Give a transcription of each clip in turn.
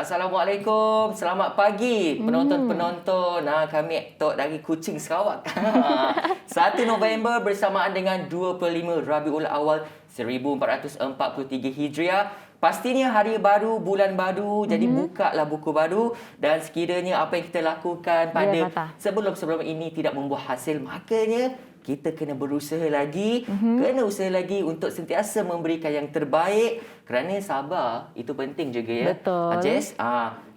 Assalamualaikum, selamat pagi penonton-penonton. Kami Tok dari Kuching Sarawak. 1 November bersamaan dengan 25 Rabiul Awal 1443 Hijriah. Pastinya hari baru, bulan baru, jadi bukalah buku baru dan sekiranya apa yang kita lakukan pada sebelum-sebelum ini tidak membuah hasil, makanya kita kena berusaha lagi, kena usaha lagi untuk sentiasa memberikan yang terbaik kerana sabar itu penting juga ya. Betul. Jess,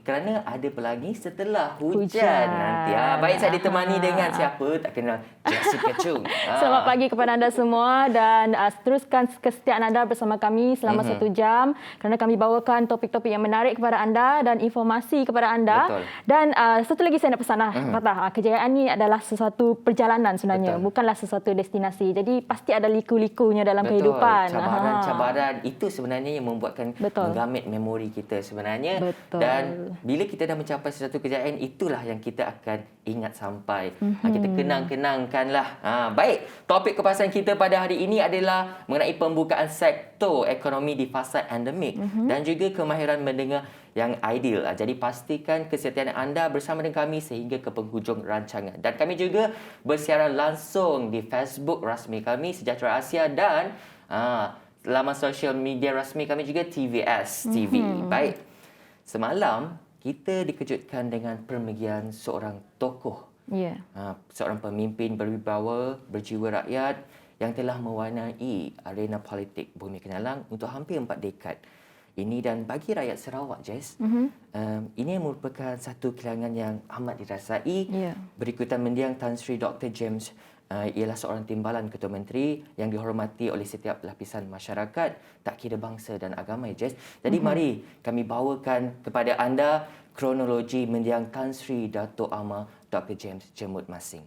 kerana ada pelangi setelah hujan nanti. Baik, saya ditemani dengan siapa? Tak kenal. Jessica Chung. Selamat pagi kepada anda semua dan teruskan kesetiaan anda bersama kami selama 1 jam kerana kami bawakan topik-topik yang menarik kepada anda dan informasi kepada anda. Betul. Dan satu lagi saya nak pesan Fatah, kejayaan ni adalah sesuatu perjalanan sebenarnya, bukanlah sesuatu destinasi. Jadi pasti ada liku-likunya dalam kehidupan. Cabaran-cabaran itu sebenarnya yang membuatkan menggamit memori kita sebenarnya. Dan bila kita dah mencapai sesuatu kejayaan, itulah yang kita akan ingat sampai. Kita kenang-kenangkanlah. Baik, topik kepasan kita pada hari ini adalah mengenai pembukaan sektor ekonomi di fasa endemik dan juga kemahiran mendengar yang ideal. Jadi pastikan kesetiaan anda bersama dengan kami sehingga ke penghujung rancangan. Dan kami juga bersiaran langsung di Facebook rasmi kami Sejahtera Asia dan laman sosial media rasmi kami juga TVS TV. Baik, semalam kita dikejutkan dengan permergian seorang tokoh, seorang pemimpin berwibawa, berjiwa rakyat yang telah mewarnai arena politik Bumi Kenalang untuk hampir 4 dekad. Ini dan bagi rakyat Sarawak, Jess, ini merupakan satu kehilangan yang amat dirasai. Berikutan mendiang Tan Sri Dr. James ialah seorang timbalan Ketua Menteri yang dihormati oleh setiap lapisan masyarakat, tak kira bangsa dan agama, Jess. Jadi mari kami bawakan kepada anda kronologi mendiang Tan Sri Dato' Amar Dr. James Jemut Masing.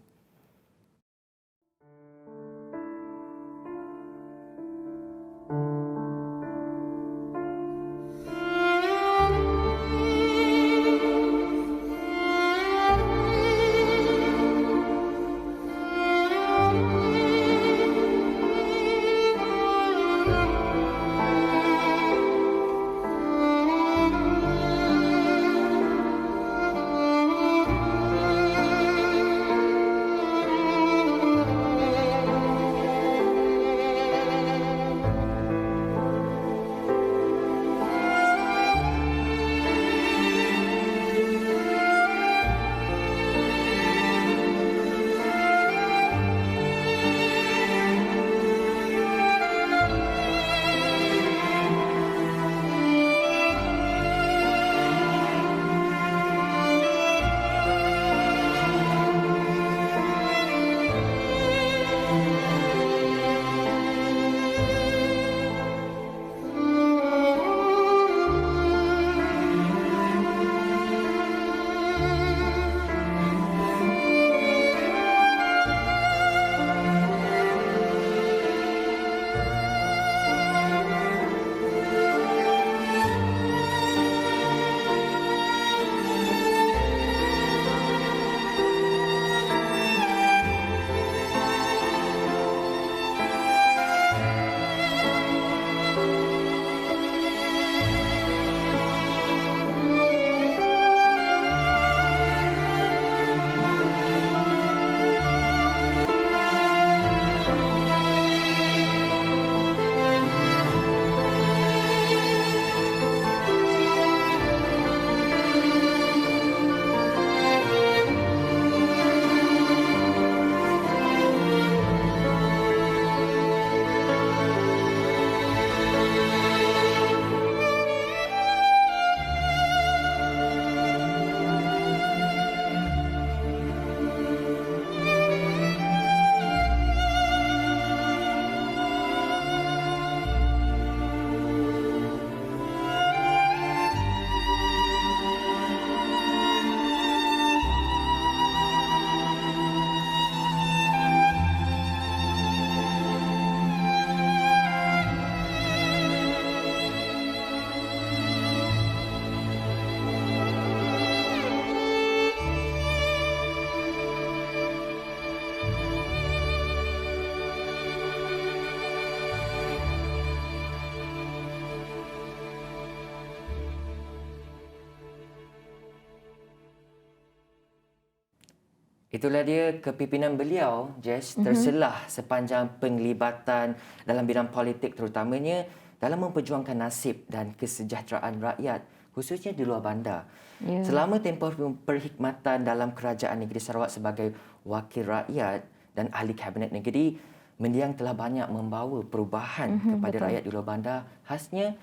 Itulah dia kepimpinan beliau, Jess, terselah sepanjang penglibatan dalam bidang politik terutamanya dalam memperjuangkan nasib dan kesejahteraan rakyat, khususnya di luar bandar. Yeah. Selama tempoh perkhidmatan dalam Kerajaan Negeri Sarawak sebagai wakil rakyat dan ahli Kabinet Negeri, mendiang telah banyak membawa perubahan kepada rakyat di luar bandar, khasnya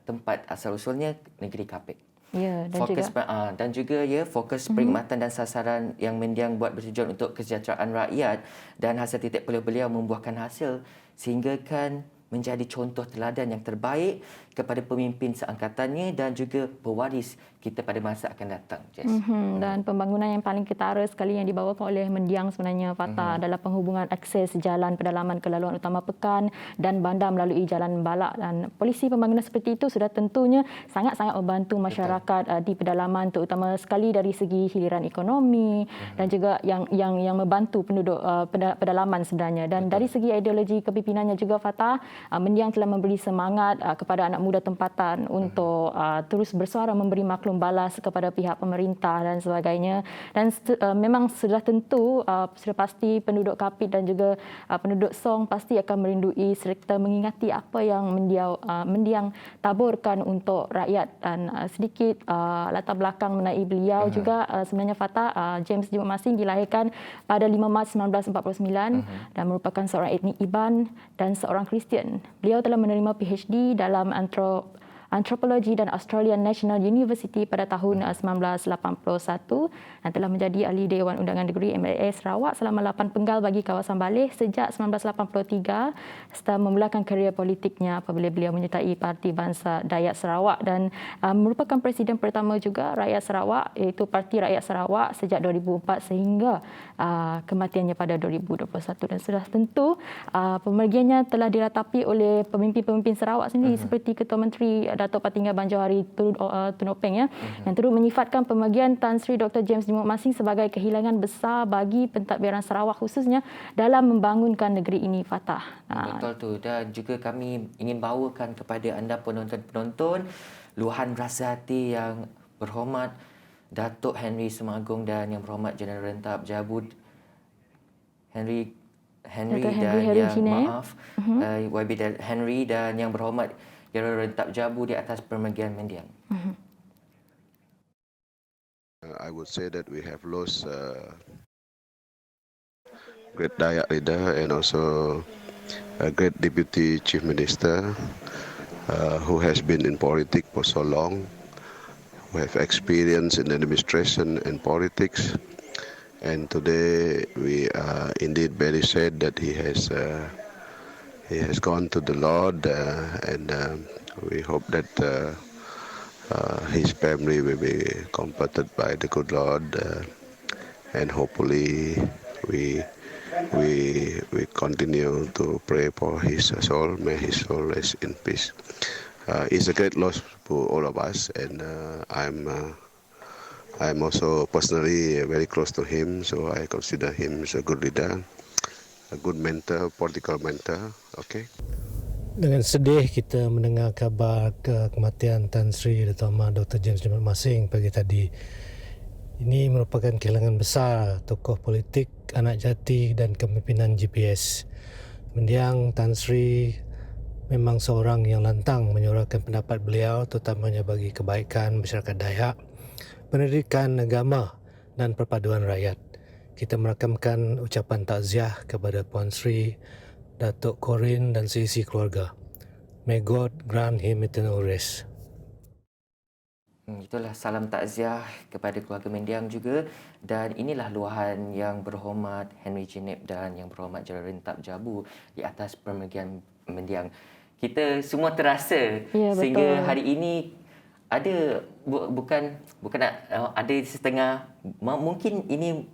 tempat asal-usulnya negeri Kapit. Ya, dan juga fokus perkhidmatan dan sasaran yang mendiang buat bertujuan untuk kesejahteraan rakyat dan hasil titik puluh beliau membuahkan hasil sehingga kan menjadi contoh teladan yang terbaik kepada pemimpin seangkatannya dan juga pewaris kita pada masa akan datang. Dan pembangunan yang paling ketara sekali yang dibawakan oleh mendiang sebenarnya Fatah adalah penghubungan akses jalan pedalaman ke laluan utama Pekan dan bandar melalui jalan Balak, dan polisi pembangunan seperti itu sudah tentunya sangat-sangat membantu masyarakat di pedalaman, terutama sekali dari segi hiliran ekonomi dan juga yang membantu penduduk pedalaman sebenarnya. Dan dari segi ideologi kepimpinannya juga Fatah, mendiang telah memberi semangat kepada anak muda tempatan untuk terus bersuara memberi maklum balas kepada pihak pemerintah dan sebagainya. Dan memang sudah tentu, sudah pasti penduduk Kapit dan juga penduduk Song pasti akan merindui serta mengingati apa yang mendiang taburkan untuk rakyat. Dan sedikit latar belakang mengenai beliau juga, sebenarnya Fatah, James Jimot Masing dilahirkan pada 5 Mac 1949 dan merupakan seorang etnik Iban dan seorang Kristian. Beliau telah menerima PhD dalam Antropologi dan Australian National University pada tahun 1981 dan telah menjadi ahli Dewan Undangan Negeri MLA Sarawak selama 8 penggal bagi kawasan Baleh sejak 1983 setelah memulakan kerjaya politiknya apabila beliau menyertai Parti Bangsa Dayak Sarawak dan merupakan presiden pertama juga Rakyat Sarawak, iaitu Parti Rakyat Sarawak sejak 2004 sehingga kematiannya pada 2021. Dan sudah tentu pemergiannya telah diratapi oleh pemimpin-pemimpin Sarawak sendiri seperti Ketua Menteri Datuk Patinggal Ban Johari Tunopeng yang turut menyifatkan pemergian Tan Sri Dr. James Jimot Masing sebagai kehilangan besar bagi pentadbiran Sarawak khususnya dalam membangunkan negeri ini, Fatah. Betul tu, dan juga kami ingin bawakan kepada anda penonton-penonton luahan rasa hati yang berhormat Datuk Henry Sumagong dan yang berhormat Jeneral Rentap Jabu Henry YB Henry dan yang berhormat Jeneral Rentap Jabu di atas pemergian mendiang. I would say that we have lost a great Dayak leader and also a great Deputy Chief Minister who has been in politics for so long, who have experience in administration and politics. And today we are indeed very sad that he has gone to the Lord, and we hope that his family will be comforted by the good Lord, and hopefully we continue to pray for his soul. May his soul rest in peace. It's a great loss for all of us, and I'm also personally very close to him, so I consider him as a good leader, a good mentor, political mentor. Okay. Dengan sedih kita mendengar kabar kematian Tan Sri Dr. James Jimot Masing pagi tadi. Ini merupakan kehilangan besar tokoh politik, anak jati dan kepimpinan GPS. Mendiang Tan Sri memang seorang yang lantang menyuarakan pendapat beliau terutamanya bagi kebaikan masyarakat Dayak, pendidikan agama dan perpaduan rakyat. Kita merakamkan ucapan takziah kepada Puan Sri, Datuk Corin dan seisi keluarga. May God grant him eternal rest. Itulah salam takziah kepada keluarga mendiang juga, dan inilah luahan yang berhormat Henry Jinip dan yang berhormat Jeneral Rentap Jabu di atas pemergian mendiang. Kita semua terasa sehingga hari ini ada bukan ada setengah, mungkin ini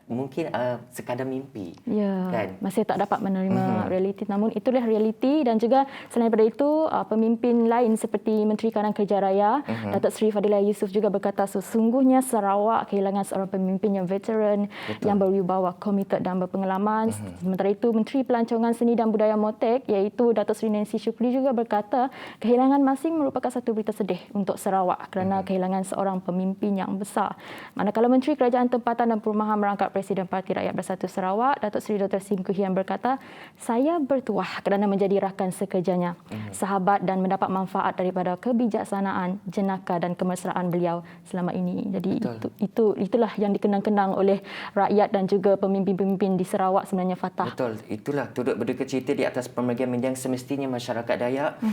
mungkin sekadar mimpi. Ya, kan? masih tak dapat menerima realiti. Namun itulah realiti, dan juga selain daripada itu, pemimpin lain seperti Menteri Kanan Kerja Raya, Datuk Seri Fadilah Yusof juga berkata sesungguhnya Sarawak kehilangan seorang pemimpin yang veteran, yang berwibawa, komited dan berpengalaman. Sementara itu, Menteri Pelancongan Seni dan Budaya Motek iaitu Datuk Seri Nancy Shukri juga berkata kehilangan Masing merupakan satu berita sedih untuk Sarawak kerana kehilangan seorang pemimpin yang besar. Manakala Menteri Kerajaan Tempatan dan Perumahan Merangkap Presiden Parti Rakyat Bersatu Sarawak, Datuk Seri Dr. Sim Kuhian berkata, saya bertuah kerana menjadi rakan sekerjanya, sahabat dan mendapat manfaat daripada kebijaksanaan, jenaka dan kemesraan beliau selama ini. Jadi itulah yang dikenang-kenang oleh rakyat dan juga pemimpin-pemimpin di Sarawak sebenarnya, Fatah. Betul, itulah turut berduka cita di atas pemergian mendiang semestinya masyarakat Dayak.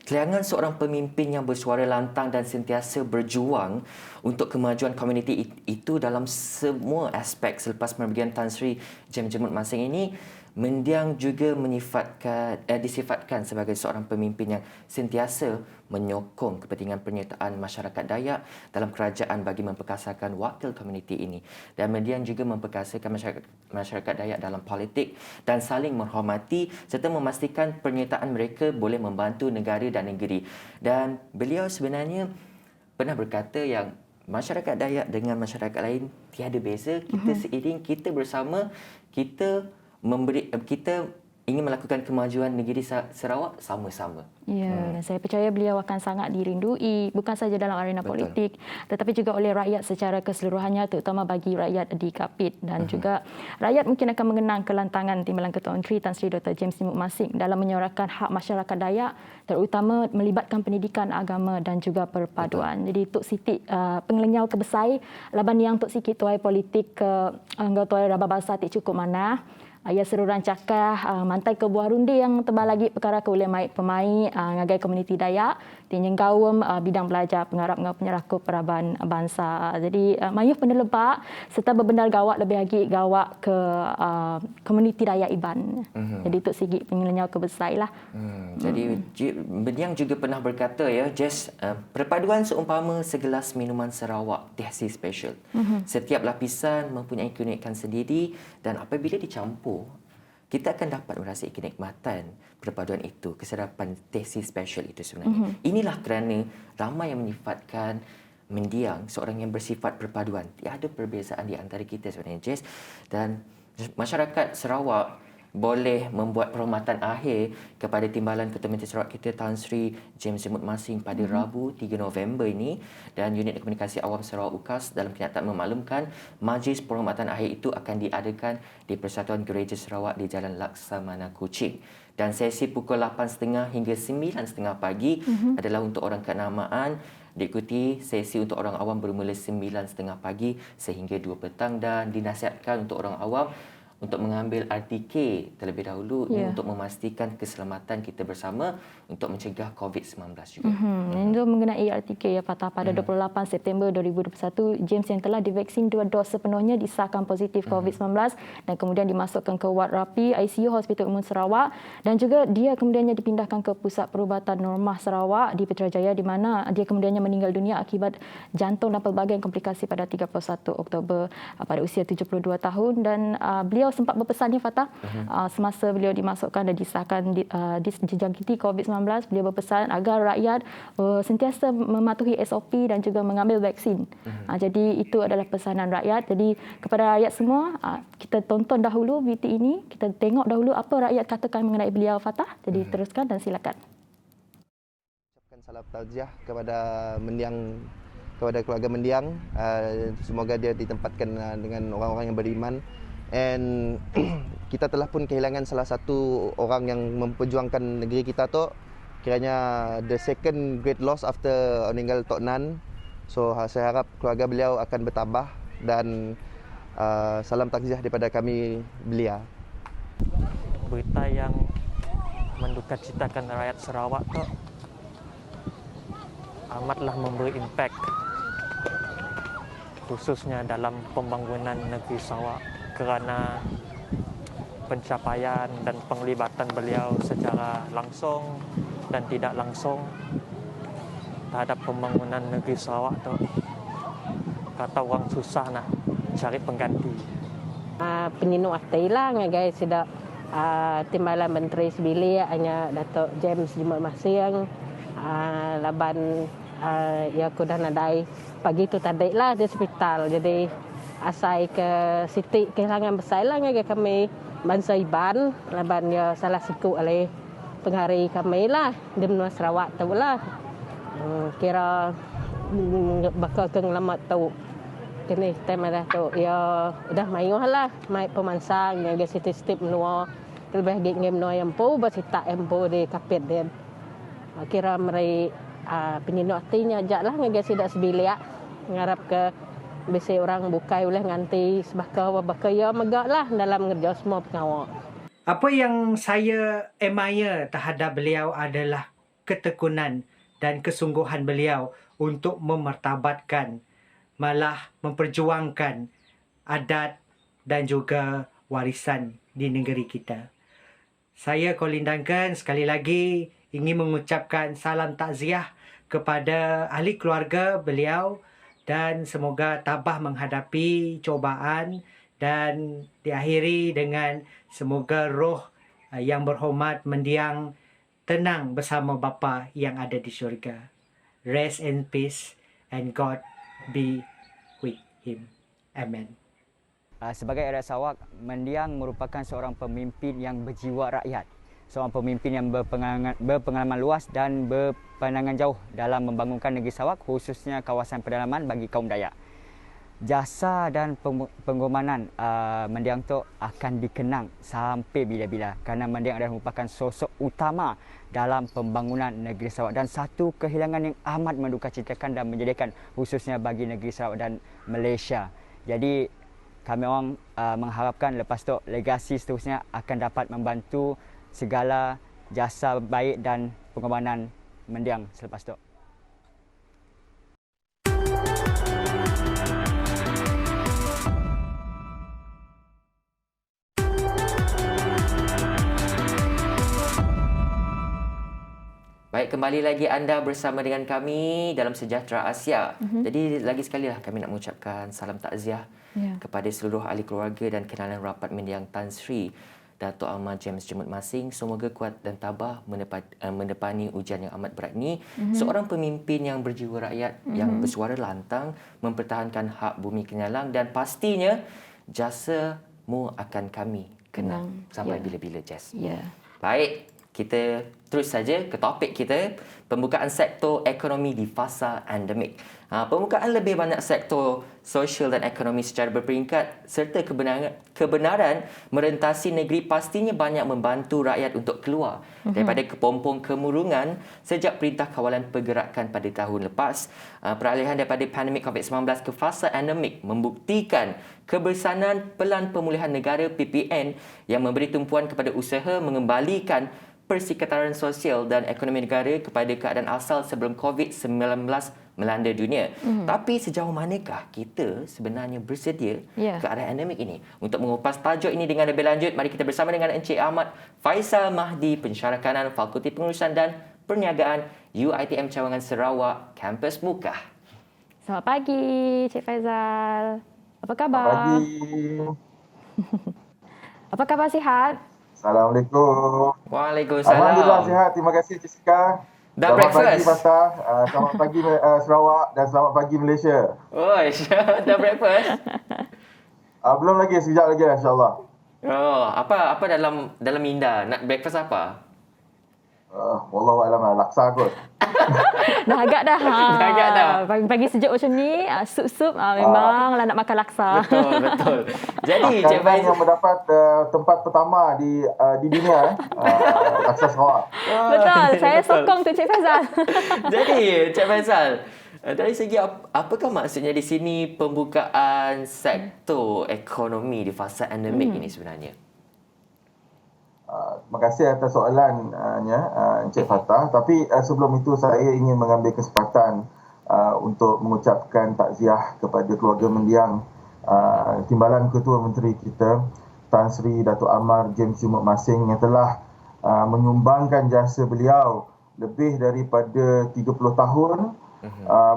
Kehilangan seorang pemimpin yang bersuara lantang dan sentiasa berjuang untuk kemajuan komuniti itu dalam semua aspek. Selepas pemergian Tan Sri James Jemut Masing ini, mendiang juga disifatkan sebagai seorang pemimpin yang sentiasa menyokong kepentingan penyertaan masyarakat Dayak dalam kerajaan bagi memperkasakan wakil komuniti ini. Dan mendiang juga memperkasakan masyarakat Dayak dalam politik dan saling menghormati serta memastikan penyertaan mereka boleh membantu negara dan negeri. Dan beliau sebenarnya pernah berkata yang masyarakat Dayak dengan masyarakat lain tiada beza. Kita seiring, kita bersama, kita ingin melakukan kemajuan negeri Sarawak sama-sama. Ya, dan saya percaya beliau akan sangat dirindui, bukan saja dalam arena politik, tetapi juga oleh rakyat secara keseluruhannya, terutama bagi rakyat di Kapit. Dan juga rakyat mungkin akan mengenang kelantangan Timbalan Ketua Menteri Tan Sri Dr. James Jemut Masing dalam menyuarakan hak masyarakat Dayak, terutama melibatkan pendidikan agama dan juga perpaduan. Jadi Tok Siti pengelenyau kebesai, laban yang Tok Siti tuai politik ke anggota Rabah Bahasa Tik Cukup Mana. Ia seruran cakah mantai ke buah rundi yang tebal lagi perkara ke uleh maik pemai ngagai komuniti Dayak tinjeng kawum bidang pelajar pengarap dengan penyeraku peraban bangsa. Jadi mayuh pendelebak serta berbendal gawak lebih lagi gawak ke komuniti Dayak Iban. Jadi Tok Sigi pengelenyau kebesai lah. Jadi Mendiang juga pernah berkata ya, Jess, perpaduan seumpama segelas minuman Sarawak THC special. Setiap lapisan mempunyai keunikan sendiri dan apabila dicampur, kita akan dapat merasai kenikmatan perpaduan itu, kesedapan THC special itu sebenarnya. Inilah kerana ramai yang menyifatkan mendiang seorang yang bersifat perpaduan. Tiada perbezaan di antara kita sebenarnya, Jess. Dan masyarakat Sarawak boleh membuat perhormatan akhir kepada Timbalan Ketua Menteri Sarawak kita Tan Sri James Jemut Masing pada Rabu 3 November ini, dan Unit Komunikasi Awam Sarawak UKAS dalam kenyataan memaklumkan majlis perhormatan akhir itu akan diadakan di Persatuan Gereja Sarawak di Jalan Laksamana Kuching. Dan sesi pukul 8.30 hingga 9.30 pagi adalah untuk orang kenamaan, diikuti sesi untuk orang awam bermula 9.30 pagi sehingga 2 petang, dan dinasihatkan untuk orang awam untuk mengambil RTK terlebih dahulu ini untuk memastikan keselamatan kita bersama untuk mencegah COVID-19 juga. Itu mengenai RTK ya, Fatah, pada 28 September 2021, James yang telah divaksin 2 dos sepenuhnya disahkan positif COVID-19 dan kemudian dimasukkan ke ward rapi ICU Hospital Umum Sarawak, dan juga dia kemudiannya dipindahkan ke Pusat Perubatan Normah Sarawak di Putrajaya, di mana dia kemudiannya meninggal dunia akibat jantung dan pelbagai komplikasi pada 31 Oktober pada usia 72 tahun. Dan beliau sempat berpesan, Fatah, semasa beliau dimasukkan dan disahkan dijangkiti COVID-19, beliau berpesan agar rakyat sentiasa mematuhi SOP dan juga mengambil vaksin. Jadi itu adalah pesanan rakyat. Jadi kepada rakyat semua, kita tonton dahulu VT ini, kita tengok dahulu apa rakyat katakan mengenai beliau, Fatah. Jadi teruskan dan silakan. Ucapkan salam takziah kepada mendiang, kepada keluarga mendiang. Semoga dia ditempatkan dengan orang-orang yang beriman. And kita telah pun kehilangan salah satu orang yang memperjuangkan negeri kita tu. Kiranya the second great loss after meninggal Tok Nan. So saya harap keluarga beliau akan bertambah, dan salam takziah daripada kami belia. Berita yang mendukacitakan rakyat Sarawak tu amatlah memberi impak, khususnya dalam pembangunan negeri Sarawak, kerana pencapaian dan penglibatan beliau secara langsung dan tidak langsung terhadap pembangunan negeri Sarawak tu, kata orang susah nak cari pengganti. Penyinu atai lah guys sudah Timbalan Menteri Sebili hanya Datuk James Jumat Masing laban ya aku dah nadai pagi tu tadi lah di hospital jadi asai ke Siti kehilangan besar lah kami bangsa Iban laban ya salah siku oleh penghari kami lah di Menua Sarawak tu lah kira bakal keng lama tu kini tema dah tu ya udah mayuh lah mai pemansang yang Siti Stip menua lebih gig menua yang pu basita empu di kapit dia kira meri penyinuk artinya ajak lah ngagak sidak sebilik ngarap ke bisi orang bukai oleh nganti sebaka ya megak lah dalam ngerja semua pengawal. Apa yang saya admire terhadap beliau adalah ketekunan dan kesungguhan beliau untuk memartabatkan malah memperjuangkan adat dan juga warisan di negeri kita. Saya Colin Duncan sekali lagi ingin mengucapkan salam takziah kepada ahli keluarga beliau dan semoga tabah menghadapi cubaan dan diakhiri dengan semoga roh yang berhormat mendiang tenang bersama bapa yang ada di syurga. Rest in peace and God be with him. Amen. Sebagai rakyat Sarawak, mendiang merupakan seorang pemimpin yang berjiwa rakyat. Seorang pemimpin yang berpengalaman luas dan berpandangan jauh dalam membangunkan negeri Sarawak, khususnya kawasan pedalaman bagi kaum Dayak. Jasa dan pengorbanan mendiang tu akan dikenang sampai bila-bila kerana mendiang adalah merupakan sosok utama dalam pembangunan negeri Sarawak dan satu kehilangan yang amat mendukacitakan dan menjadikan khususnya bagi negeri Sarawak dan Malaysia. Jadi kami orang mengharapkan lepas tu legasi seterusnya akan dapat membantu segala jasa baik dan pengorbanan mendiang selepas tu. Baik, kembali lagi anda bersama dengan kami dalam Sejahtera Asia. Jadi lagi sekali lah kami nak mengucapkan salam takziah kepada seluruh ahli keluarga dan kenalan rapat mendiang Tan Sri Datuk Amar James Jumat Masing. Semoga kuat dan tabah mendepani ujian yang amat berat ini. Seorang pemimpin yang berjiwa rakyat, yang bersuara lantang, mempertahankan hak bumi Kenyalang dan pastinya jasamu akan kami kenang sampai bila-bila, Jess. Baik, kita terus saja ke topik kita, pembukaan sektor ekonomi di fasa endemik. Pembukaan lebih banyak sektor sosial dan ekonomi secara berperingkat serta kebenaran merentasi negeri pastinya banyak membantu rakyat untuk keluar daripada kepompong kemurungan sejak Perintah Kawalan Pergerakan pada tahun lepas. Peralihan daripada pandemik COVID-19 ke fasa endemik membuktikan kebersanan Pelan Pemulihan Negara PPN yang memberi tumpuan kepada usaha mengembalikan persekitaran sosial dan ekonomi negara kepada keadaan asal sebelum COVID-19 melanda dunia. Tapi sejauh manakah kita sebenarnya bersedia keadaan endemik ini? Untuk mengupas tajuk ini dengan lebih lanjut, mari kita bersama dengan Encik Ahmad Faisal Mahdi, Pensyarah Kanan Fakulti Pengurusan dan Perniagaan UiTM Cawangan Sarawak, Kampus Mukah. Selamat pagi, Cik Faizal. Apa khabar? Selamat pagi. Apa khabar, sihat? Assalamualaikum. Waalaikumsalam. Alhamdulillah sihat. Terima kasih Jessica. Dah breakfast? Selamat pagi Fatah. Selamat pagi Sarawak dan selamat pagi Malaysia. Oi, dah breakfast? Belum lagi, sekejap lagi insya-Allah. Oh, apa dalam minda? Nak breakfast apa? Wallahualam, laksa kot. Dah agak dah. Dah agak dah. Pagi-pagi sejuk macam ni, sup-sup memang lah nak makan laksa. Betul. Jadi Cik Faizal yang mendapat tempat pertama di dunia laksa Sarawak. Betul, saya sokong tu Cik Faizal. Jadi Cik Faizal, dari segi apakah maksudnya di sini pembukaan sektor ekonomi di fasa endemik ini sebenarnya? Terima kasih atas soalannya Encik Fatah. Tapi sebelum itu saya ingin mengambil kesempatan untuk mengucapkan takziah kepada keluarga mendiang Timbalan Ketua Menteri kita Tan Sri Datuk Amar James Jumat Masing yang telah menyumbangkan jasa beliau lebih daripada 30 tahun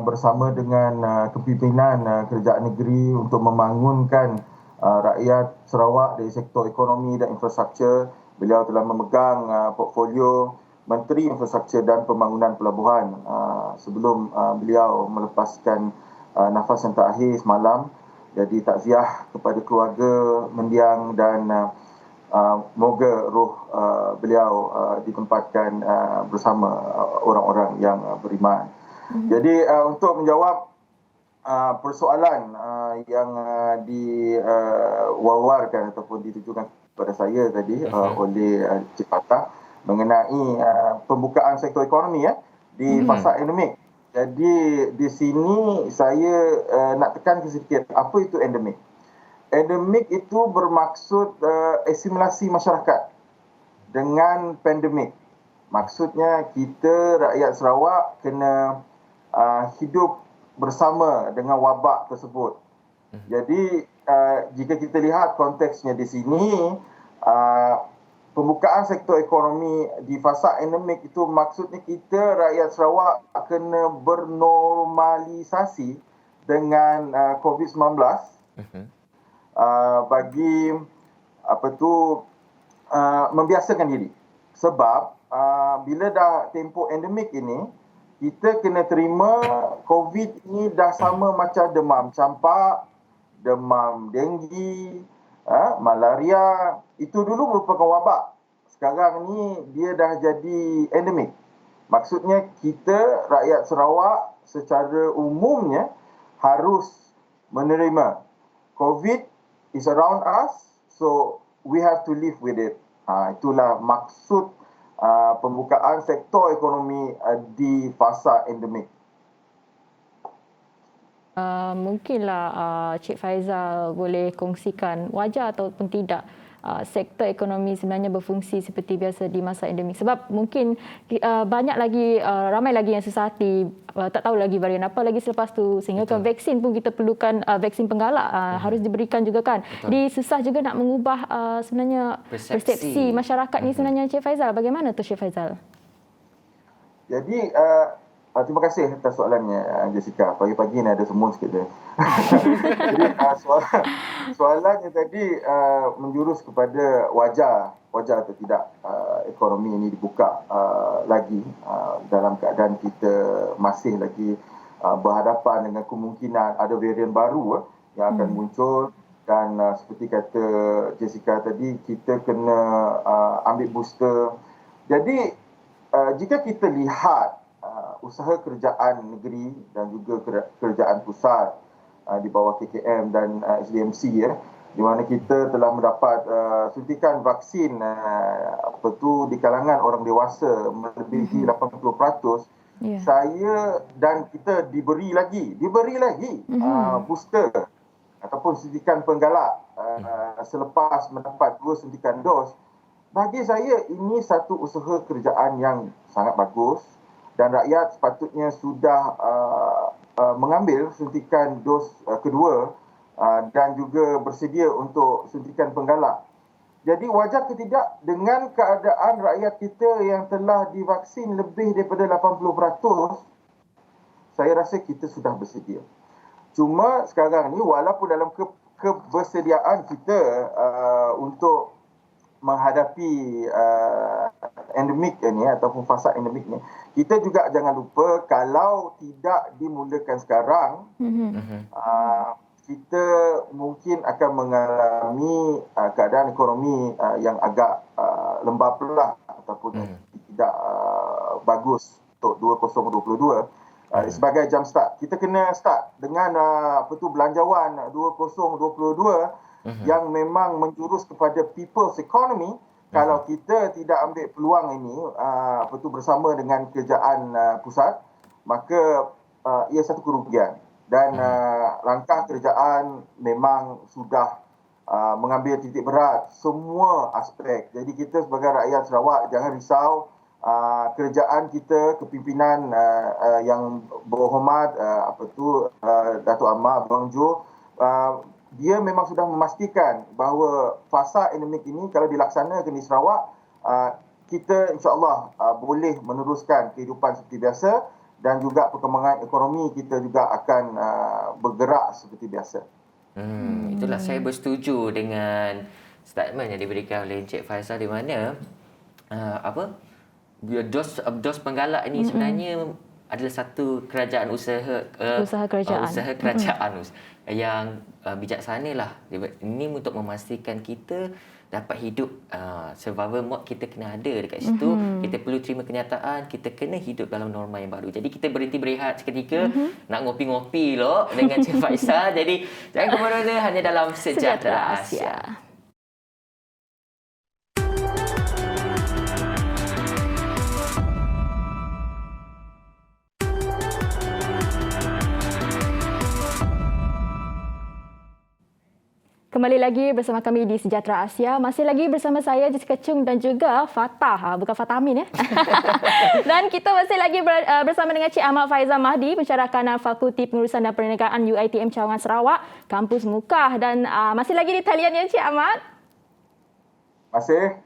bersama dengan kepimpinan kerajaan negeri untuk membangunkan rakyat Sarawak dari sektor ekonomi dan infrastruktur. Beliau telah memegang portfolio Menteri Infrastruktur dan Pembangunan Pelabuhan sebelum beliau melepaskan nafas yang terakhir semalam. Jadi takziah kepada keluarga mendiang dan moga roh beliau ditempatkan bersama orang-orang yang beriman. Jadi untuk menjawab persoalan yang diwawarkan ataupun ditujukan kepada saya tadi oleh Cik Fatah mengenai pembukaan sektor ekonomi di fasa endemik. Jadi di sini saya nak tekankan sedikit apa itu endemik. Endemik itu bermaksud asimilasi masyarakat dengan pandemik. Maksudnya kita rakyat Sarawak kena hidup bersama dengan wabak tersebut. Jadi jika kita lihat konteksnya di sini, pembukaan sektor ekonomi di fasa endemik itu maksudnya kita rakyat Sarawak kena bernormalisasi dengan COVID-19 bagi membiasakan diri. Sebab bila dah tempoh endemik ini, kita kena terima COVID ini dah sama macam demam campak, demam denggi, malaria. Itu dulu merupakan wabak. Sekarang ni dia dah jadi endemik. Maksudnya kita rakyat Sarawak secara umumnya harus menerima COVID is around us, so we have to live with it. Itulah maksud pembukaan sektor ekonomi di fasa endemik. Mungkinlah Cik Faizal boleh kongsikan wajar ataupun tidak sektor ekonomi sebenarnya berfungsi seperti biasa di masa endemik. Sebab mungkin banyak lagi, ramai lagi yang susah hati, tak tahu lagi varian apa lagi selepas tu. Sehingga kan vaksin pun kita perlukan vaksin penggalak harus diberikan juga kan. Jadi susah juga nak mengubah sebenarnya persepsi masyarakat ni sebenarnya Cik Faizal. Bagaimana tu Cik Faizal? Jadi terima kasih atas soalannya Jessica. Pagi-pagi ni ada semua sikit dia. Jadi soalannya tadi menjurus kepada wajar atau tidak ekonomi ini dibuka lagi dalam keadaan kita masih lagi berhadapan dengan kemungkinan ada varian baru yang akan muncul. Dan seperti kata Jessica tadi, kita kena ambil booster. Jadi jika kita lihat usaha kerajaan negeri dan juga kerajaan pusat di bawah KKM dan SDMC di mana kita telah mendapat suntikan vaksin di kalangan orang dewasa melebihi 80%. Saya dan kita diberi lagi booster ataupun suntikan penggalak selepas mendapat 2 suntikan dos. Bagi saya ini satu usaha kerajaan yang sangat bagus. Dan rakyat sepatutnya sudah mengambil suntikan dos kedua dan juga bersedia untuk suntikan penggalak. Jadi wajar ke tidak dengan keadaan rakyat kita yang telah divaksin lebih daripada 80%, saya rasa kita sudah bersedia. Cuma sekarang ni walaupun dalam kebersediaan kita untuk menghadapi endemik ni ataupun fasa endemik ni, kita juga jangan lupa kalau tidak dimulakan sekarang, kita mungkin akan mengalami keadaan ekonomi yang agak lembab lah ataupun tidak bagus untuk 2022. Sebagai jam start, kita kena start dengan belanjawan 2022 yang memang menjurus kepada people's economy. Kalau kita tidak ambil peluang ini bersama dengan kerajaan pusat, maka ia satu kerugian. Dan langkah kerajaan memang sudah mengambil titik berat semua aspek. Jadi kita sebagai rakyat Sarawak jangan risau. Kerajaan kita, kepimpinan yang berhormat Datuk Ahmad Abang Jo, dia memang sudah memastikan bahawa fasa endemik ini kalau dilaksanakan di Sarawak, kita insya-Allah boleh meneruskan kehidupan seperti biasa dan juga perkembangan ekonomi kita juga akan bergerak seperti biasa. Itulah saya bersetuju dengan statement yang diberikan oleh Encik Faizal di mana dos penggalak ini sebenarnya adalah satu kerajaan usaha kerajaan yang bijaksana lah. Ini untuk memastikan kita dapat hidup survival mode kita kena ada dekat situ. Kita perlu terima kenyataan kita kena hidup dalam norma yang baru. Jadi kita berhenti berehat seketika, nak ngopi-ngopi loh dengan Cik Faizal. Jadi jangan ke mana-mana, hanya dalam Sejahtera Asia. Kembali lagi bersama kami di Sejahtera Asia. Masih lagi bersama saya Jessica Chung dan juga Fatah, bukan Fatah Amin ya. Dan kita masih lagi bersama dengan Cik Ahmad Faizal Mahdi, pensyarah kanan Fakulti Pengurusan dan Perniagaan UiTM Cawangan Sarawak, Kampus Mukah. Dan masih lagi di talian ya Cik Ahmad? Masih.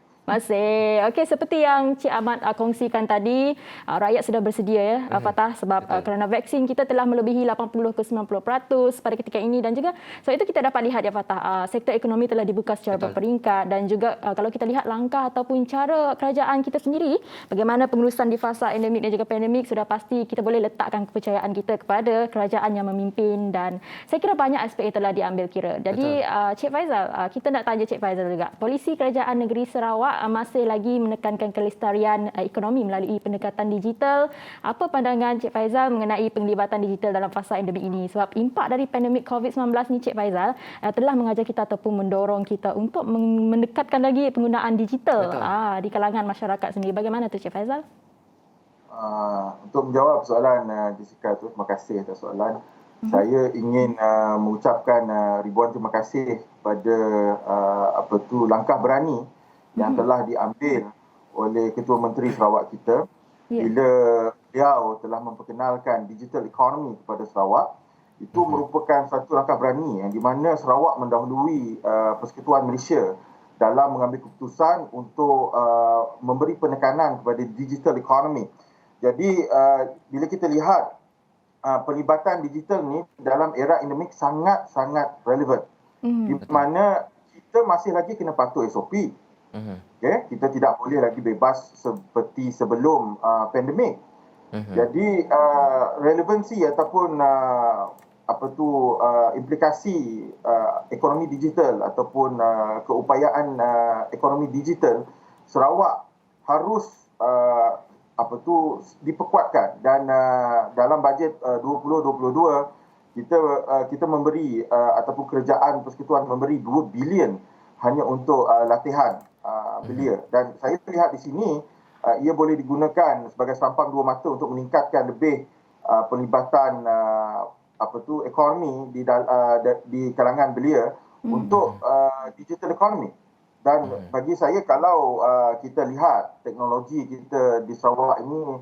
Okey, seperti yang Cik Ahmad kongsikan tadi, rakyat sudah bersedia ya, Fatah, sebab kerana vaksin kita telah melebihi 80 ke 90% pada ketika ini dan juga sebab itu kita dapat lihat ya Fatah, sektor ekonomi telah dibuka secara berperingkat dan juga kalau kita lihat langkah ataupun cara kerajaan kita sendiri, bagaimana pengurusan di fasa endemik dan juga pandemik, sudah pasti kita boleh letakkan kepercayaan kita kepada kerajaan yang memimpin dan saya kira banyak aspek yang telah diambil kira. Jadi Cik Faizal, kita nak tanya Cik Faizal juga, polisi kerajaan negeri Sarawak masih lagi menekankan kelestarian ekonomi melalui pendekatan digital. Apa pandangan Cik Faizal mengenai penglibatan digital dalam fasa endemik ini? Sebab impak dari pandemik COVID-19 ni Cik Faizal telah mengajar kita ataupun mendorong kita untuk mendekatkan lagi penggunaan digital di kalangan masyarakat sendiri. Bagaimana tu Cik Faizal? Untuk menjawab soalan Jessica tu, terima kasih atas soalan. Saya ingin mengucapkan ribuan terima kasih kepada langkah berani yang telah diambil oleh Ketua Menteri Sarawak kita bila beliau telah memperkenalkan digital economy kepada Sarawak. Itu merupakan satu langkah berani yang di mana Sarawak mendahului Persekutuan Malaysia dalam mengambil keputusan untuk memberi penekanan kepada digital economy. Jadi bila kita lihat pelibatan digital ni dalam era endemik sangat-sangat relevan. Di mana kita masih lagi kena patuh SOP. Okay? Kita tidak boleh lagi bebas seperti sebelum pandemik. Jadi relevansi ataupun implikasi ekonomi digital ataupun keupayaan ekonomi digital Sarawak harus diperkuatkan dan dalam bajet 2022 kita memberi ataupun kerajaan persekutuan memberi 2 bilion hanya untuk latihan belia dan saya lihat di sini ia boleh digunakan sebagai sampang dua mata untuk meningkatkan lebih pelibatan ekonomi di kalangan belia untuk digital economy. Dan bagi saya kalau kita lihat teknologi kita di Sarawak ini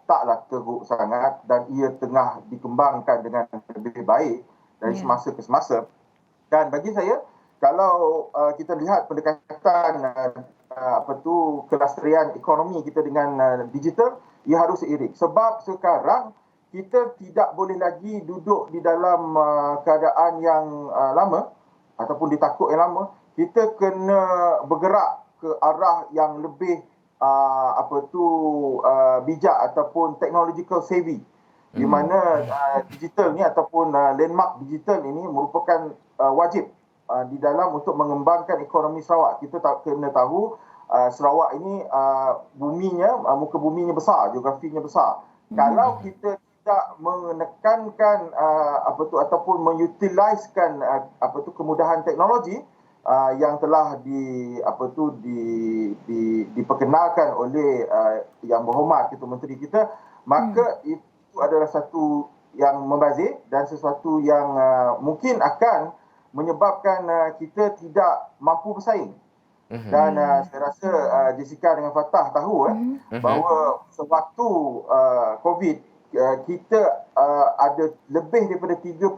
taklah teruk sangat dan ia tengah dikembangkan dengan lebih baik dari semasa ke semasa. Dan bagi saya kalau kita lihat pendekatan kelestarian ekonomi kita dengan digital, ia harus seiring. Sebab sekarang kita tidak boleh lagi duduk di dalam keadaan yang lama ataupun ditakut yang lama. Kita kena bergerak ke arah yang lebih bijak ataupun technological savvy. Di mana digital ni ataupun landmark digital ini merupakan wajib di dalam untuk mengembangkan ekonomi Sarawak. Kita kena tahu Sarawak ini muka buminya besar, geografinya besar. Kalau kita tidak menekankan ataupun mengutiliskan kemudahan teknologi yang telah diperkenalkan oleh Yang Berhormat Ketua Menteri kita, maka itu adalah satu yang membazir dan sesuatu yang mungkin akan menyebabkan kita tidak mampu bersaing. Dan saya rasa Jessica dengan Fatah tahu bahawa sewaktu COVID kita ada lebih daripada 30,000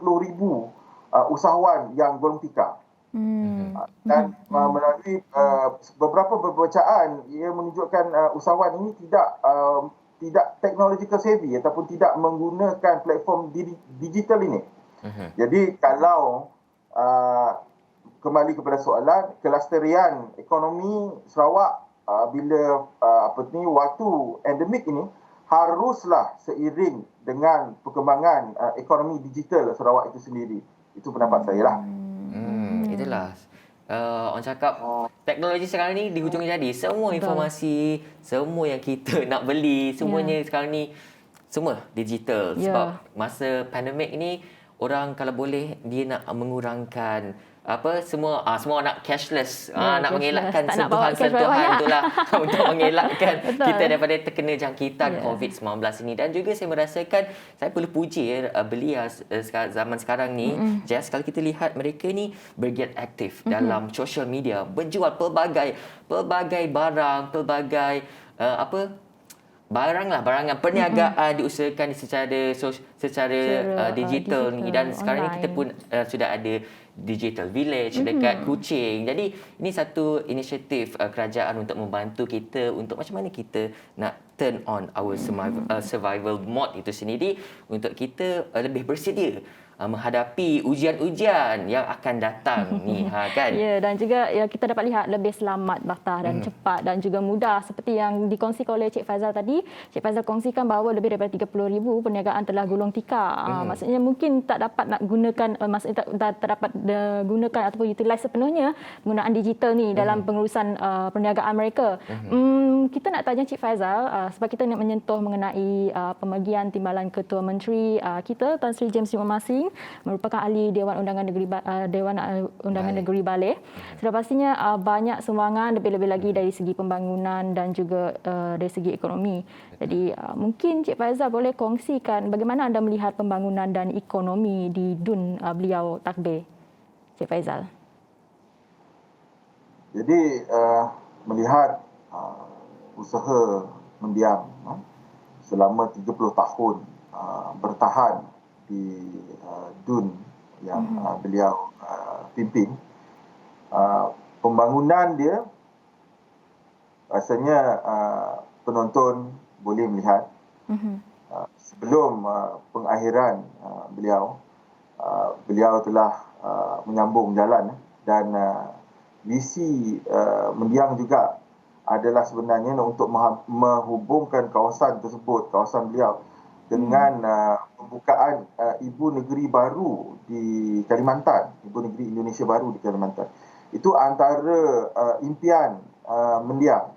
usahawan yang gulung tikar. Dan melalui beberapa perbacaan ia menunjukkan usahawan ini tidak technological savvy ataupun tidak menggunakan platform digital ini. Jadi kalau kembali kepada soalan kelasterian ekonomi Sarawak bila waktu endemik ini haruslah seiring dengan perkembangan ekonomi digital Sarawak itu sendiri. Itu pendapat saya lah. Itulah. Orang cakap teknologi sekarang ni di hujung jadi. Semua informasi, semua yang kita nak beli, semuanya sekarang ni semua digital. Sebab masa pandemik ni orang kalau boleh dia nak mengurangkan semua nak cashless, nak mengelakkan sentuhan-sentuhan itulah untuk mengelakkan kita daripada terkena jangkitan COVID-19 ini. Dan juga saya merasakan saya perlu puji belia zaman sekarang ni, Jess, kalau kita lihat mereka ni bergiat aktif dalam social media, berjual pelbagai barang, pelbagai barangan perniagaan diusahakan secara digital ni. Dan sekarang ni kita pun sudah ada Digital Village dekat Kuching. Jadi ini satu inisiatif kerajaan untuk membantu kita untuk macam mana kita nak turn on our survival mode itu sendiri untuk kita lebih bersedia menghadapi ujian-ujian yang akan datang ni kan. Ya, dan juga kita dapat lihat lebih selamat dan cepat dan juga mudah seperti yang dikongsikan oleh Cik Faizal tadi. Cik Faizal kongsikan bahawa lebih daripada 30,000 perniagaan telah gulung tikar. Maksudnya mungkin tak dapat nak gunakan tak dapat gunakan ataupun utilize sepenuhnya penggunaan digital ni dalam pengurusan perniagaan mereka. Kita nak tanya Cik Faizal sebab kita nak menyentuh mengenai pemergian Timbalan Ketua Menteri kita Tan Sri James Jumat Masing merupakan ahli Dewan Undangan Negeri Baleh. Sudah pastinya banyak sumbangan lebih-lebih lagi dari segi pembangunan dan juga dari segi ekonomi. Jadi mungkin Cik Faizal boleh kongsikan bagaimana anda melihat pembangunan dan ekonomi di DUN beliau takbir, Cik Faizal. Jadi melihat usaha mendiang selama 30 tahun bertahan di DUN yang beliau pimpin, pembangunan dia rasanya penonton boleh melihat sebelum pengakhiran beliau telah menyambung jalan dan misi mendiang juga adalah sebenarnya untuk menghubungkan kawasan tersebut, kawasan beliau dengan pembukaan Ibu Negeri Baru di Kalimantan, Ibu Negeri Indonesia Baru di Kalimantan. Itu antara impian mendiang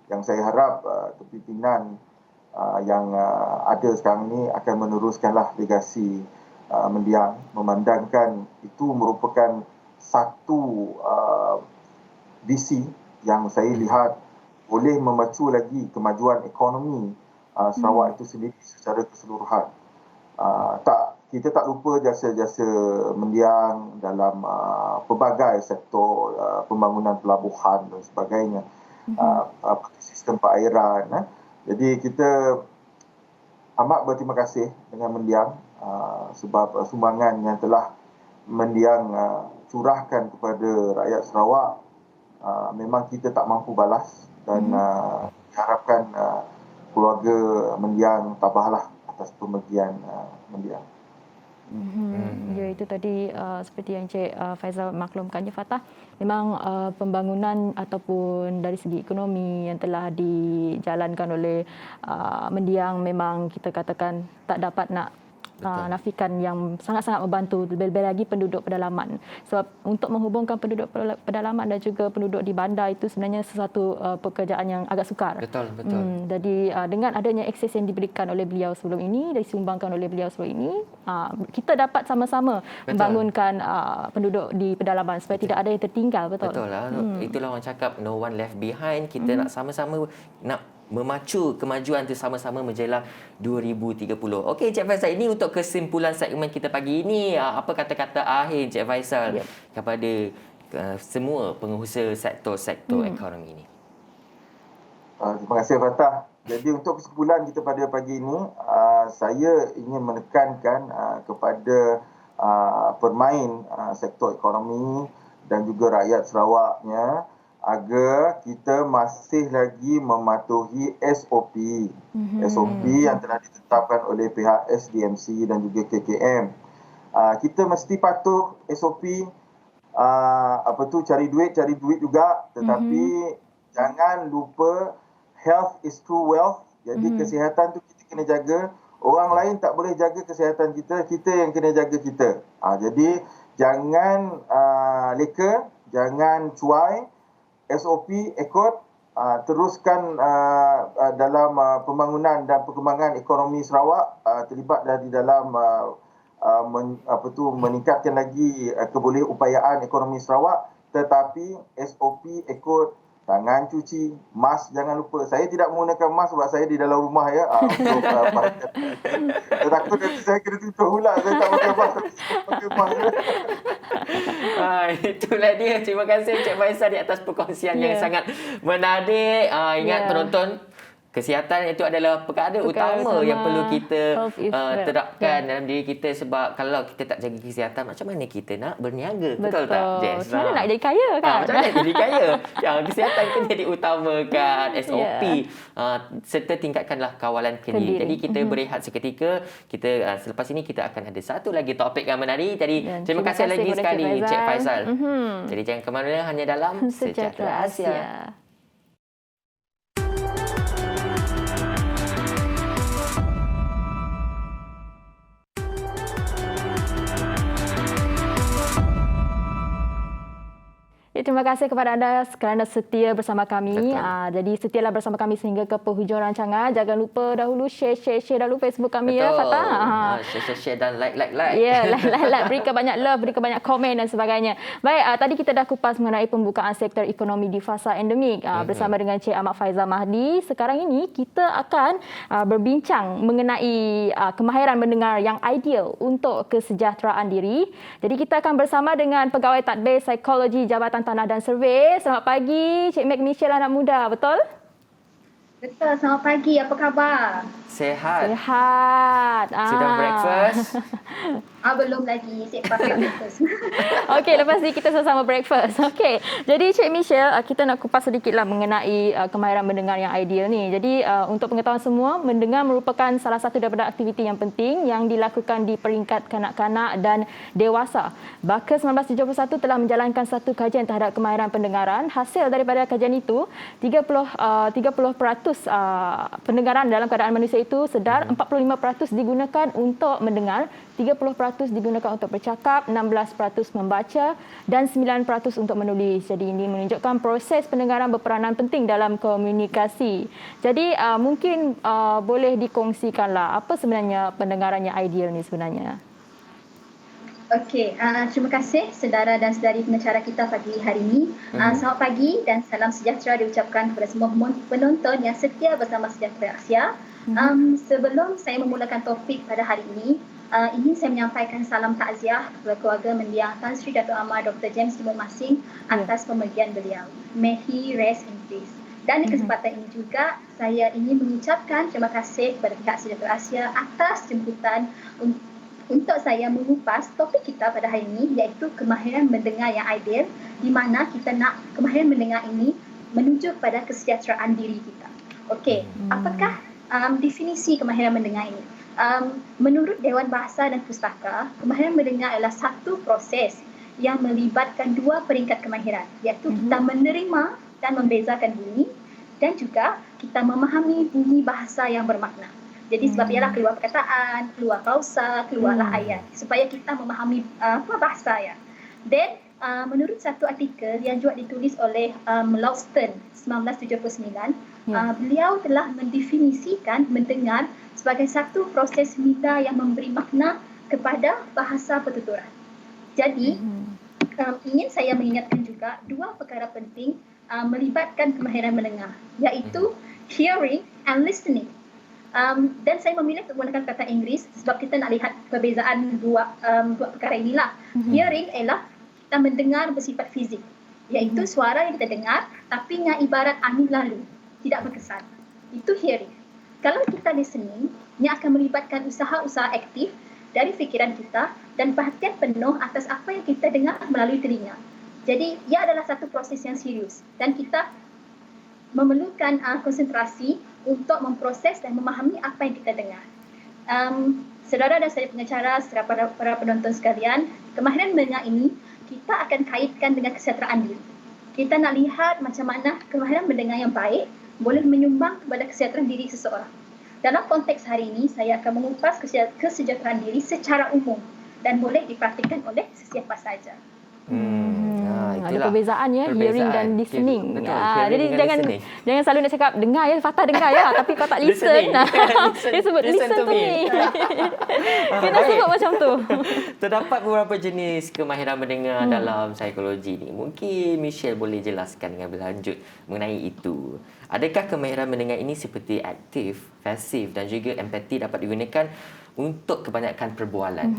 yang saya harap kepimpinan yang ada sekarang ini akan meneruskanlah legasi mendiang, memandangkan itu merupakan satu visi yang saya lihat boleh memacu lagi kemajuan ekonomi Sarawak itu sendiri secara keseluruhan. Kita tak lupa jasa-jasa mendiang dalam pelbagai sektor pembangunan pelabuhan dan sebagainya, sistem perairan. Jadi kita amat berterima kasih dengan mendiang sebab sumbangan yang telah mendiang curahkan kepada rakyat Sarawak memang kita tak mampu balas dan diharapkan keluarga mendiang tabahlah atas pemergian mendiang. Ya, itu tadi seperti yang Cik Faizal maklumkannya, Fatah. Memang pembangunan ataupun dari segi ekonomi yang telah dijalankan oleh mendiang memang kita katakan tak dapat nak nafikan yang sangat-sangat membantu lebih-lebih lagi penduduk pedalaman. Sebab untuk menghubungkan penduduk pedalaman dan juga penduduk di bandar itu sebenarnya sesuatu pekerjaan yang agak sukar. Betul. Jadi dengan adanya akses yang diberikan oleh beliau sebelum ini, disumbangkan oleh beliau sebelum ini, kita dapat sama-sama membangunkan penduduk di pedalaman supaya tidak ada yang tertinggal. Betul lah. Itulah orang cakap no one left behind. Kita nak sama-sama nak memacu kemajuan itu sama-sama menjelang 2030. Okey, Cik Faizal, ini untuk kesimpulan segmen kita pagi ini. Apa kata-kata akhir Cik Faizal kepada semua pengusaha sektor-sektor ekonomi ini? Terima kasih, Fatah. Jadi untuk kesimpulan kita pada pagi ini, saya ingin menekankan kepada pemain sektor ekonomi dan juga rakyat Sarawaknya agar kita masih lagi mematuhi SOP yang telah ditetapkan oleh pihak SDMC dan juga KKM. Kita mesti patuh SOP, cari duit juga, tetapi jangan lupa health is true wealth. Jadi kesihatan tu kita kena jaga. Orang lain tak boleh jaga kesihatan kita, kita yang kena jaga kita. Jadi jangan leka, jangan cuai, SOP ikut, teruskan dalam pembangunan dan perkembangan ekonomi Sarawak, terlibat di dalam meningkatkan lagi kebolehupayaan ekonomi Sarawak, tetapi SOP ikut, tangan cuci, mask jangan lupa. Saya tidak menggunakan mask sebab saya di dalam rumah ya, untuk saya takut nanti saya kena tutup pula, saya tak pakai mask. Itulah dia. Terima kasih Encik Faizal di atas perkongsian yang sangat menarik. Ingat penonton, kesihatan itu adalah perkara utama yang perlu kita terapkan dalam diri kita, sebab kalau kita tak jaga kesihatan, macam mana kita nak berniaga? Betul tak, Jess? Macam mana nak jadi kaya kan? Macam mana nak jadi kaya? Kesihatan kena diutamakan, SOP, serta tingkatkanlah kawalan kendiri. Jadi kita berehat seketika. Kita selepas ini kita akan ada satu lagi topik yang menarik. Jadi terima kasih lagi sekali Encik Faizal. Jadi jangan ke mana, hanya dalam Sejahtera Asia. Terima kasih kepada anda kerana setia bersama kami. Jadi setialah bersama kami sehingga ke penghujung rancangan. Jangan lupa dahulu share dahulu Facebook kami. Ya, Fatah. Share dan like. Ya, like. Berikan banyak love, berikan banyak komen dan sebagainya. Baik, tadi kita dah kupas mengenai pembukaan sektor ekonomi di fasa endemik bersama dengan Cik Ahmad Faizal Mahdi. Sekarang ini kita akan berbincang mengenai kemahiran mendengar yang ideal untuk kesejahteraan diri. Jadi kita akan bersama dengan Pegawai Tadbir Psikologi Jabatan Tanah dan Survey. Selamat pagi, Cik Meg Michelle, anak muda, betul? Betul, selamat pagi. Apa khabar? Sehat. Sudah breakfast? Belum lagi. Saya pakai breakfast. Okey, lepas ni kita sama-sama breakfast. Okey. Jadi Cik Michelle, kita nak kupas sedikitlah mengenai kemahiran mendengar yang ideal ni. Jadi untuk pengetahuan semua, mendengar merupakan salah satu daripada aktiviti yang penting yang dilakukan di peringkat kanak-kanak dan dewasa. Baka 1971 telah menjalankan satu kajian terhadap kemahiran pendengaran. Hasil daripada kajian itu, 30% pendengaran dalam keadaan manusia itu sedar, 45% digunakan untuk mendengar, 30% digunakan untuk bercakap, 16% membaca dan 9% untuk menulis. Jadi ini menunjukkan proses pendengaran berperanan penting dalam komunikasi. Jadi mungkin boleh dikongsikanlah apa sebenarnya pendengaran yang ideal ni sebenarnya. Okey, terima kasih saudara dan saudari pengacara kita pagi hari ini. Selamat pagi dan salam sejahtera diucapkan kepada semua penonton yang setia bersama Sejahtera Asia. Sebelum saya memulakan topik pada hari ini, ingin saya menyampaikan salam takziah kepada keluarga mendiang Tan Sri Dato' Amar Dr. James Jimot Masing atas pemergian beliau. May he rest in peace. Dan di kesempatan ini juga, saya ingin mengucapkan terima kasih kepada pihak Sejahtera Asia atas jemputan untuk saya mengupas topik kita pada hari ini, iaitu kemahiran mendengar yang ideal, di mana kita nak kemahiran mendengar ini menuju pada kesejahteraan diri kita. Okey, apakah definisi kemahiran mendengar ini? Menurut Dewan Bahasa dan Pustaka, kemahiran mendengar adalah satu proses yang melibatkan dua peringkat kemahiran, iaitu kita menerima dan membezakan bunyi dan juga kita memahami bunyi bahasa yang bermakna. Jadi sebab ialah keluar perkataan, keluar klausa, keluarlah ayat supaya kita memahami bahasa ya. Dan menurut satu artikel yang juga ditulis oleh Lawston 1979, beliau telah mendefinisikan mendengar sebagai satu proses minda yang memberi makna kepada bahasa pertuturan. Jadi ingin saya mengingatkan juga dua perkara penting melibatkan kemahiran mendengar, iaitu hearing and listening. Dan saya memilih untuk menggunakan kata Inggeris sebab kita nak lihat perbezaan dua perkara inilah. Hearing ialah kita mendengar bersifat fizik, iaitu suara yang kita dengar tapi yang ibarat angin lalu, tidak berkesan. Itu hearing. Kalau kita listening, yang akan melibatkan usaha-usaha aktif dari fikiran kita dan perhatian penuh atas apa yang kita dengar melalui telinga. Jadi ia adalah satu proses yang serius dan kita memerlukan konsentrasi untuk memproses dan memahami apa yang kita dengar. Saudara dan saudari pengacara serta para penonton sekalian, kemahiran mendengar ini kita akan kaitkan dengan kesejahteraan diri. Kita nak lihat macam mana kemahiran mendengar yang baik boleh menyumbang kepada kesejahteraan diri seseorang. Dalam konteks hari ini, saya akan mengupas kesejahteraan diri secara umum dan boleh dipraktikkan oleh sesiapa saja. Ada perbezaan ya, hearing dan listening. Jadi jangan selalu nak cakap dengar ya, Fatah dengar ya, tapi kau tak listen. Dia sebut listen to me. Kena sebut macam tu. Terdapat beberapa jenis kemahiran mendengar dalam psikologi ni. Mungkin Michelle boleh jelaskan dengan berlanjut mengenai itu. Adakah kemahiran mendengar ini seperti aktif, pasif dan juga empati dapat digunakan untuk kebanyakan perbualan?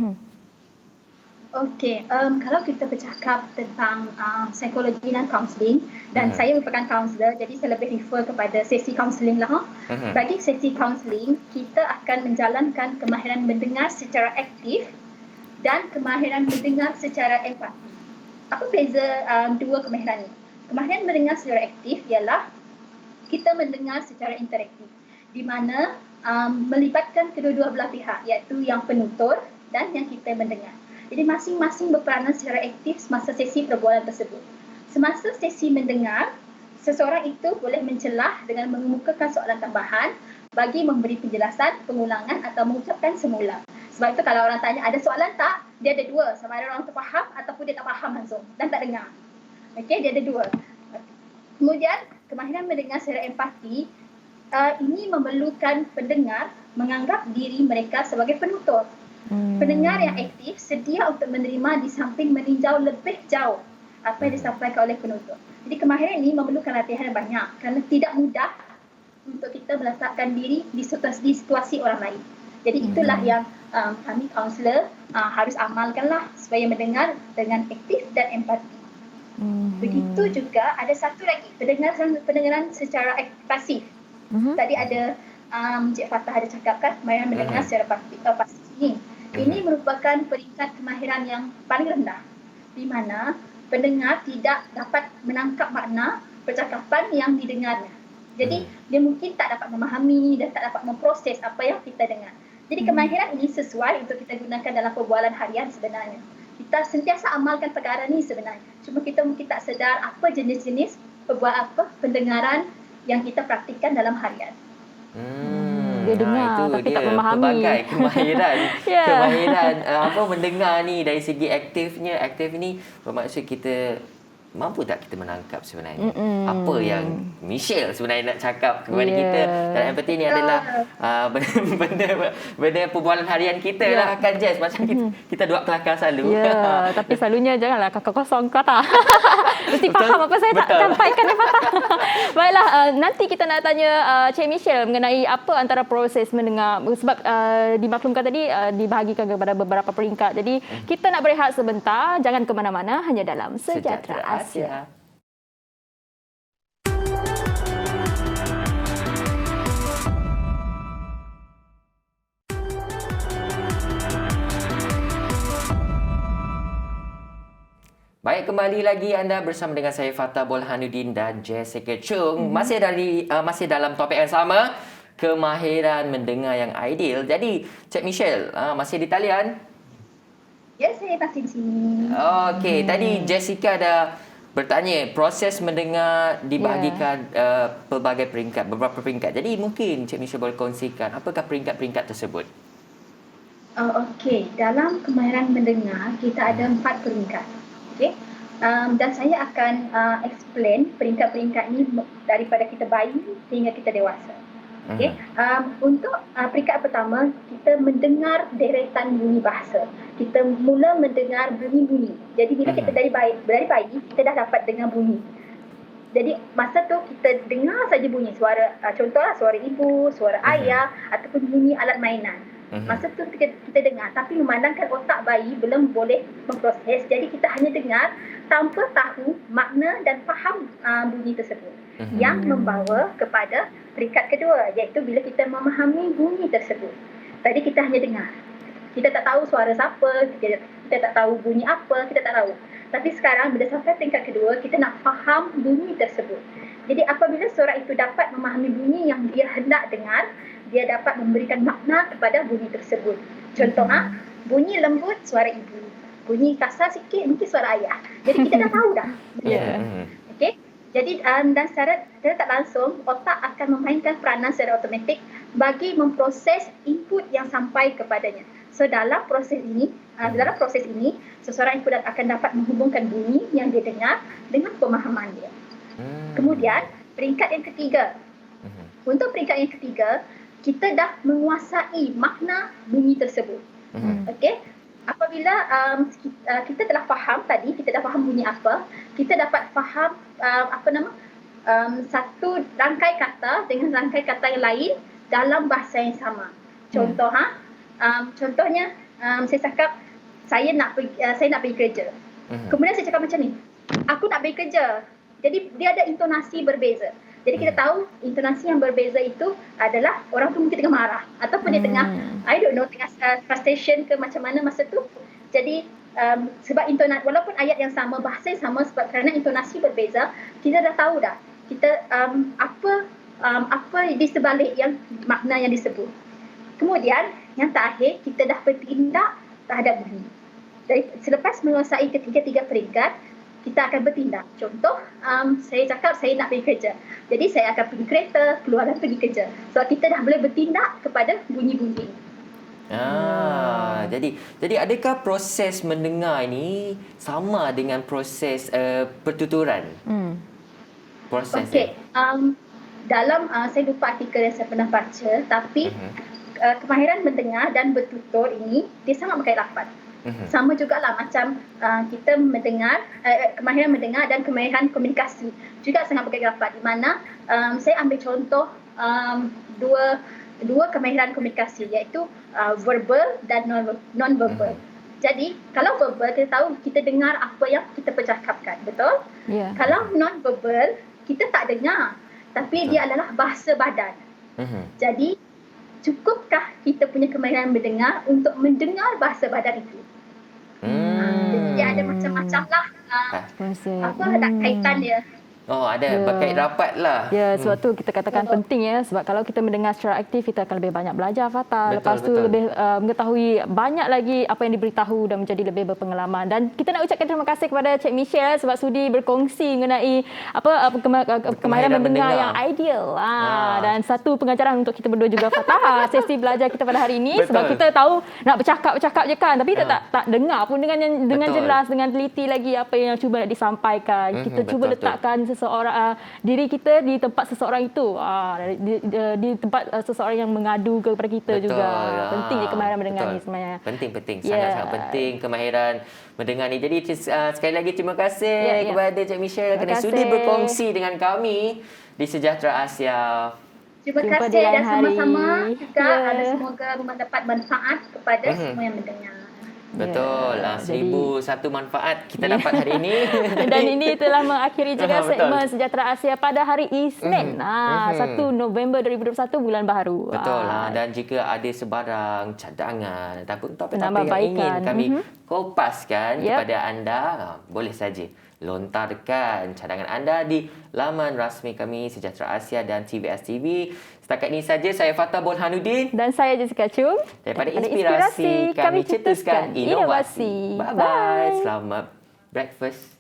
Okey, kalau kita bercakap tentang psikologi dan kaunseling, dan saya merupakan kaunselor, jadi saya lebih refer kepada sesi kaunseling lah. Bagi sesi kaunseling, kita akan menjalankan kemahiran mendengar secara aktif dan kemahiran mendengar secara empati. Apa beza dua kemahiran ini? Kemahiran mendengar secara aktif ialah kita mendengar secara interaktif, di mana melibatkan kedua-dua belah pihak, iaitu yang penutur dan yang kita mendengar. Jadi masing-masing berperanan secara aktif semasa sesi perbualan tersebut. Semasa sesi mendengar, seseorang itu boleh mencelah dengan mengemukakan soalan tambahan bagi memberi penjelasan, pengulangan atau mengucapkan semula. Sebab itu kalau orang tanya ada soalan tak, dia ada dua. Sama ada orang tu faham ataupun dia tak faham langsung dan tak dengar. Okey, dia ada dua. Kemudian, kemahiran mendengar secara empati, ini memerlukan pendengar menganggap diri mereka sebagai penutur. Pendengar yang aktif sedia untuk menerima di samping meninjau lebih jauh apa yang disampaikan oleh penutur. Jadi kemahiran ini memerlukan latihan yang banyak kerana tidak mudah untuk kita meletakkan diri di situasi orang lain. Jadi itulah yang kami kaunselor harus amalkanlah supaya mendengar dengan aktif dan empati. Begitu juga ada satu lagi, pendengaran secara pasif. Tadi ada Encik Fatah ada cakapkan kemahiran mendengar secara pasif ini. Ini merupakan peringkat kemahiran yang paling rendah, di mana pendengar tidak dapat menangkap makna percakapan yang didengarnya. Jadi dia mungkin tak dapat memahami dan tak dapat memproses apa yang kita dengar. Jadi kemahiran ini sesuai untuk kita gunakan dalam perbualan harian sebenarnya. Kita sentiasa amalkan perkara ini sebenarnya. Cuma kita mungkin tak sedar apa jenis-jenis pendengaran yang kita praktikkan dalam harian. Dia dengar tapi tak memahami. Pelbagai kemahiran. Kemahiran mendengar ni dari segi aktif ni bermaksud kita mampu tak kita menangkap sebenarnya apa yang Michelle sebenarnya nak cakap kepada kita. Dan empati ni adalah benda perbualan harian kita lah kan, Jess, macam kita dua kelakar selalu. Tapi selalunya janganlah kakak kosong kata. Mesti faham apa saya tak sampaikan ni Fatah. Baiklah, nanti kita nak tanya Cik Michelle mengenai apa antara proses mendengar, sebab dimaklumkan tadi dibahagikan kepada beberapa peringkat. Jadi kita nak berehat sebentar, jangan ke mana-mana, hanya dalam Sejahtera Asia. Baik, kembali lagi anda bersama dengan saya Fatah Bolhanuddin dan Jessica Chung. Masih dalam topik yang sama, kemahiran mendengar yang ideal. Jadi, Cik Michelle, masih di talian? Ya, saya masih di sini. Okey, tadi Jessica ada bertanya, proses mendengar dibahagikan pelbagai peringkat, beberapa peringkat. Jadi mungkin Cik Michelle boleh kongsikan apakah peringkat-peringkat tersebut? Okey, dalam kemahiran mendengar kita ada 4 peringkat. Okey. Dan saya akan explain peringkat-peringkat ini daripada kita bayi hingga kita dewasa. Okey. Untuk peringkat pertama, kita mendengar deretan bunyi bahasa. Kita mula mendengar bunyi-bunyi. Jadi bila kita dari bayi, kita dah dapat dengar bunyi. Jadi masa tu kita dengar saja bunyi suara, contohlah suara ibu, suara ayah ataupun bunyi alat mainan. Masa tu kita dengar, tapi memandangkan otak bayi belum boleh memproses. Jadi kita hanya dengar tanpa tahu makna dan faham bunyi tersebut. Yang membawa kepada peringkat kedua, iaitu bila kita memahami bunyi tersebut. Tadi kita hanya dengar. Kita tak tahu suara siapa, kita tak tahu bunyi apa, kita tak tahu. Tapi sekarang bila sampai peringkat kedua, kita nak faham bunyi tersebut. Jadi apabila seorang itu dapat memahami bunyi yang dia hendak dengar, dia dapat memberikan makna kepada bunyi tersebut. Contoh, bunyi lembut suara ibu. Bunyi kasar sikit mungkin suara ayah. Jadi kita dah tahu dah. Okey. Jadi dan secara tak langsung otak akan memainkan peranan secara automatik bagi memproses input yang sampai kepadanya. So dalam proses ini, seseorang itu akan dapat menghubungkan bunyi yang dia dengar dengan pemahaman dia. Kemudian peringkat yang ketiga. Untuk peringkat yang ketiga, kita dah menguasai makna bunyi tersebut. Okey. Apabila kita telah faham tadi, kita dah faham bunyi apa, kita dapat faham satu rangkai kata dengan rangkai kata yang lain dalam bahasa yang sama. Contoh, contohnya saya cakap saya nak pergi kerja. Kemudian saya cakap macam ni, aku nak pergi kerja. Jadi dia ada intonasi berbeza. Jadi kita tahu intonasi yang berbeza itu adalah orang tu mungkin tengah marah ataupun dia tengah, I don't know, tengah frustration ke macam mana masa tu. Jadi sebab intonasi, walaupun ayat yang sama, bahasa yang sama, sebab kerana intonasi berbeza, kita dah tahu dah kita apa di sebalik yang makna yang disebut. Kemudian yang terakhir, kita dah bertindak terhadap bunyi. Jadi selepas menguasai ketiga-tiga peringkat, kita akan bertindak. Contoh, saya cakap saya nak pergi kerja. Jadi saya akan pergi kereta, keluar dan pergi kerja. So kita dah boleh bertindak kepada bunyi-bunyi. Jadi adakah proses mendengar ini sama dengan proses pertuturan? Proses. Okey. Dalam saya lupa artikel yang saya pernah baca, tapi kemahiran mendengar dan bertutur ini dia sangat berkait-rapat. Sama jugalah macam kita mendengar, kemahiran mendengar dan kemahiran komunikasi juga sangat berkait-rapat, di mana saya ambil contoh dua kemahiran komunikasi, iaitu verbal dan non-verbal. Jadi kalau verbal, kita tahu kita dengar apa yang kita percakapkan, betul? Kalau non-verbal, kita tak dengar, tapi dia adalah bahasa badan. Jadi cukupkah kita punya kemahiran mendengar untuk mendengar bahasa badan itu? Jadi ada macam-macam lah nak kaitan dia. Oh, ada berkait rapat lah. Ya, sebab tu kita katakan penting ya. Sebab kalau kita mendengar secara aktif, kita akan lebih banyak belajar, Fatah. Lepas tu lebih mengetahui banyak lagi apa yang diberitahu dan menjadi lebih berpengalaman. Dan kita nak ucapkan terima kasih kepada Cik Michelle sebab sudi berkongsi mengenai kemahiran mendengar yang ideal. Dan satu pengajaran untuk kita berdua juga, Fatah. Sesi belajar kita pada hari ini. Sebab kita tahu nak bercakap je kan. Tapi kita tak dengar pun dengan jelas, dengan teliti lagi apa yang cuba nak disampaikan. Kita cuba letakkan seseorang, diri kita di tempat seseorang itu, di tempat seseorang yang mengadu kepada kita juga. Penting kemahiran mendengar ni sebenarnya. Penting, sangat-sangat penting kemahiran mendengar ni. Jadi sekali lagi terima kasih kepada Cik Michelle kerana sudi berkongsi dengan kami di Sejahtera Asia. Terima kasih dan sama-sama juga. Semoga mendapat manfaat kepada semua yang mendengar. Betul. 1001 manfaat kita dapat hari ini. Dan ini telah mengakhiri juga segmen Sejahtera Asia pada hari Isnin. 1 November 2021, bulan baru. Betul. Dan jika ada sebarang cadangan ataupun topik-topik yang ingin kami kopaskan kepada anda, boleh saja lontarkan cadangan anda di laman rasmi kami Sejahtera Asia dan TVS TV. Setakat ini saja, saya Fatah Burhanuddin dan saya Jessica Chung. Daripada Inspirasi kami cetuskan inovasi. Bye-bye. Selamat breakfast.